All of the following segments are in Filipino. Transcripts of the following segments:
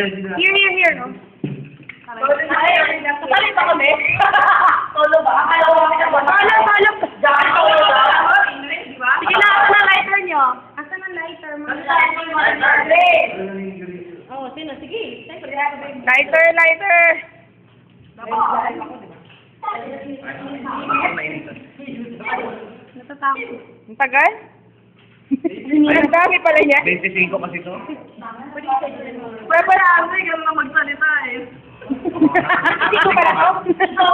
Here, no? Kasali ba kami? Solo ba? Akala ko kami na ba? Solo. Solo ba? English, di ba? Sige na, ako na lighter nyo. Asan ang lighter mo? Oh, sino? Sige. Lighter. Natatakot. Ang tagal? Ang dami pala niya. 25 kasi to. Pwede ako ganun na magsalita eh. Hindi ko pala to. So,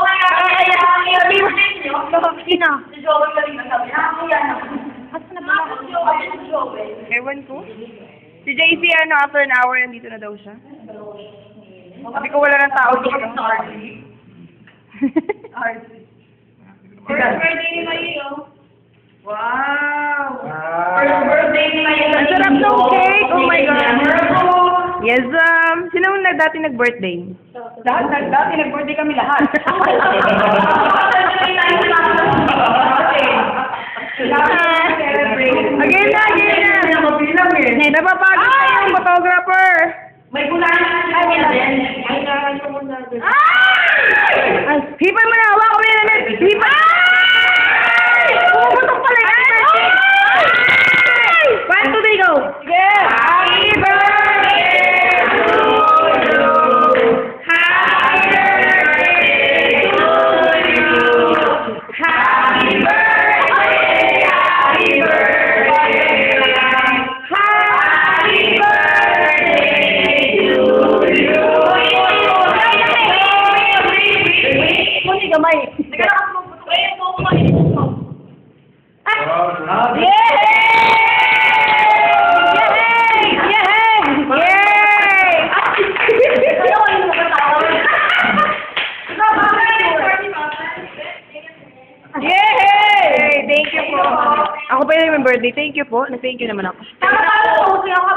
Sino? si Joel ka rin nasabi. Yan ako. Asan na ba ako? Si Joel. Ewan ko. Si JC, after an hour, nandito na daw siya. Sabi ko wala ng tao dito. First birthday ni Mayo. Wow! First birthday ni Mayo. Ang sarap ng cake! Oh my God! Yes, sino ang dati nag-birthday? Dati nag-birthday kami lahat. Again na! Napapagod na yung photographer! May kulang na din. Hipan mo na! Hawak ko na namin! Hipan! Puputok pala yan! One, two, three, go! Sige! Happy birthday to you! Happy birthday to you! Happy birthday! Happy birthday! Happy birthday to you! Muni gamay! Sige na ako. Wait, po ko ito. Yay! Thank you po. Ako pa yung birthday. Thank you po. Thank you naman ako. Tama-tama po, kasi ako